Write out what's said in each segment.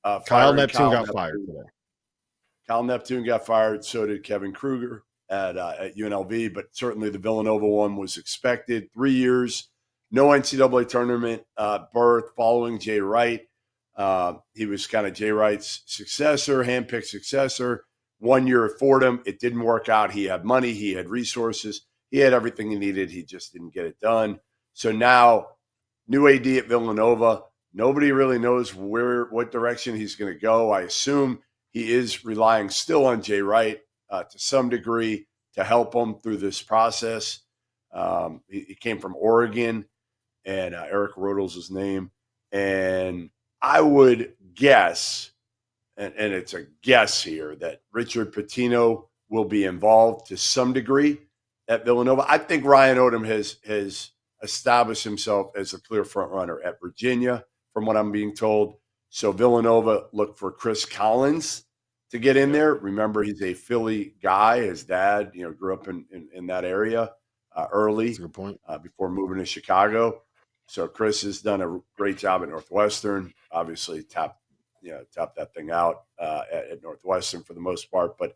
Kyle Neptune got fired today. Kyle Neptune got fired. So did Kevin Kruger at UNLV. But certainly the Villanova one was expected. 3 years, no NCAA tournament berth following Jay Wright. He was kind of Jay Wright's successor, handpicked successor. 1 year at Fordham. It didn't work out. He had money. He had resources. He had everything he needed. He just didn't get it done. So now, new AD at Villanova. Nobody really knows what direction he's going to go. I assume he is relying still on Jay Wright to some degree to help him through this process. He came from Oregon, and Eric Rodel's his name. And I would guess, and it's a guess here, that Richard Pitino will be involved to some degree at Villanova. I think Ryan Odom has established himself as a clear front runner at Virginia, from what I'm being told. So Villanova looked for Chris Collins to get in there. Remember, he's a Philly guy. His dad, grew up in that area early. That's a good point. Before moving to Chicago. So Chris has done a great job at Northwestern. Obviously, tapped that thing out at Northwestern for the most part. But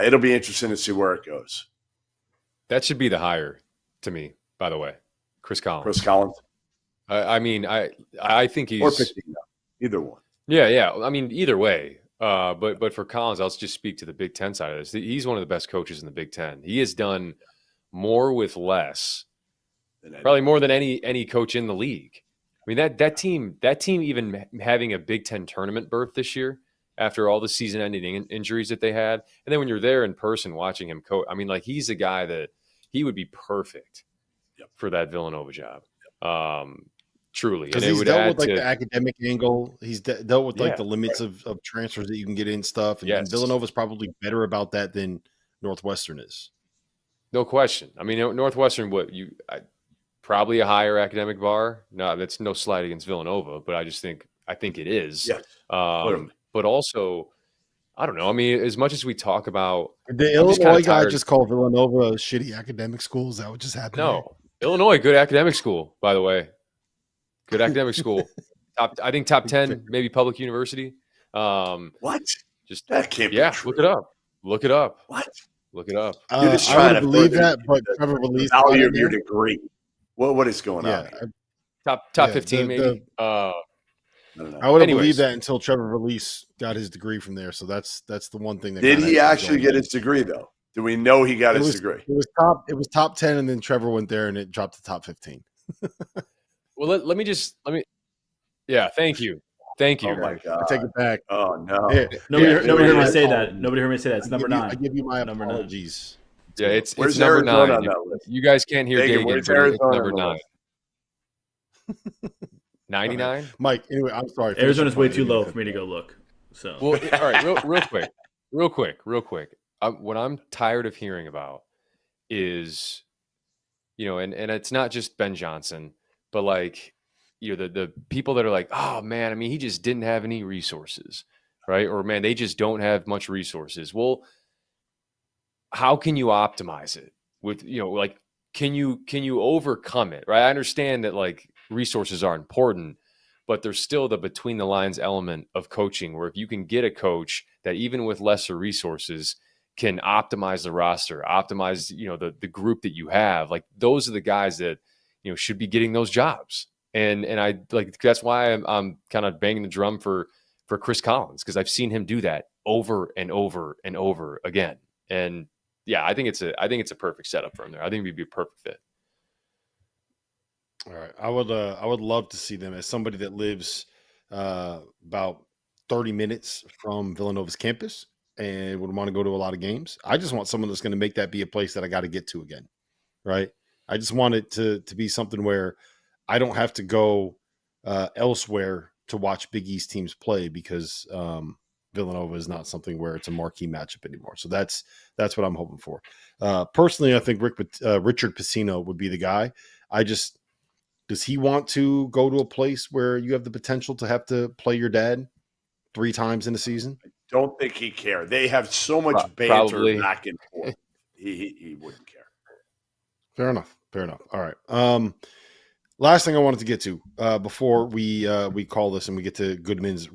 it'll be interesting to see where it goes. That should be the hire to me, by the way. Chris Collins. Chris Collins. I think he's or Pitino, either one. Yeah. I mean, either way. But for Collins, I'll just speak to the Big Ten side of this. He's one of the best coaches in the Big Ten. He has done more with less, probably more than any coach in the league. I mean, that team even having a Big Ten tournament berth this year after all the season-ending injuries that they had, and then when you're there in person watching him coach, I mean, like, he's a guy that he would be perfect for that Villanova job. Truly, because he's dealt with the academic angle. He's dealt with the limits of transfers that you can get in stuff, and Villanova's probably better about that than Northwestern is. No question. I mean, Northwestern, probably a higher academic bar. No, that's no slight against Villanova, but I think it is. Yes. But also, I don't know. I mean, as much as we talk about the Illinois guy just called Villanova a shitty academic school. Is that what just happened? No, Illinois, good academic school, by the way. Good academic school. I think top 10, maybe public university. What? Just that can't be true. Look it up. What? Look it up. I would believe that, but Trevor released value of your degree. What is going on? Top 15, maybe. I would have believed that until Trevor Release got his degree from there. So that's the one thing that did he actually get his degree though? Do we know he got his degree? It was top 10, and then Trevor went there and it dropped to top 15. Well, let me. Yeah, thank you. Oh my God. I take it back. Oh no. Yeah. Nobody heard me say that. Nobody heard me say that. It's number 9. I give you my number apologies. Yeah, it's where's number Arizona 9. on that list? You guys can't hear Dagan, where's but it's Arizona number 9. 99? Mike, anyway, I'm sorry. Arizona's way too low for me to go look. So, well, all right, real quick. What I'm tired of hearing about is, and it's not just Ben Johnson, but like, the people that are like, oh man, I mean, he just didn't have any resources, right? Or man, they just don't have much resources. Well, how can you optimize it with, like, can you overcome it, right? I understand that like resources are important, but there's still the between the lines element of coaching where if you can get a coach that even with lesser resources can optimize the roster, optimize, the group that you have, like those are the guys that, should be getting those jobs. And I like, that's why I'm kind of banging the drum for Chris Collins, because I've seen him do that over and over and over again. And yeah, I think it's a perfect setup for him there. I think he'd be a perfect fit. All right. I would love to see them as somebody that lives about 30 minutes from Villanova's campus and would want to go to a lot of games. I just want someone that's going to make that be a place that I got to get to again. Right. I just want it to be something where I don't have to go elsewhere to watch Big East teams play because Villanova is not something where it's a marquee matchup anymore. So that's what I'm hoping for. Personally, I think Richard Pitino would be the guy. Does he want to go to a place where you have the potential to have to play your dad 3 times in a season? I don't think he cares. They have so much banter back and forth. He wouldn't care. Fair enough. All right. Last thing I wanted to get to before we call this and we get to Goodman's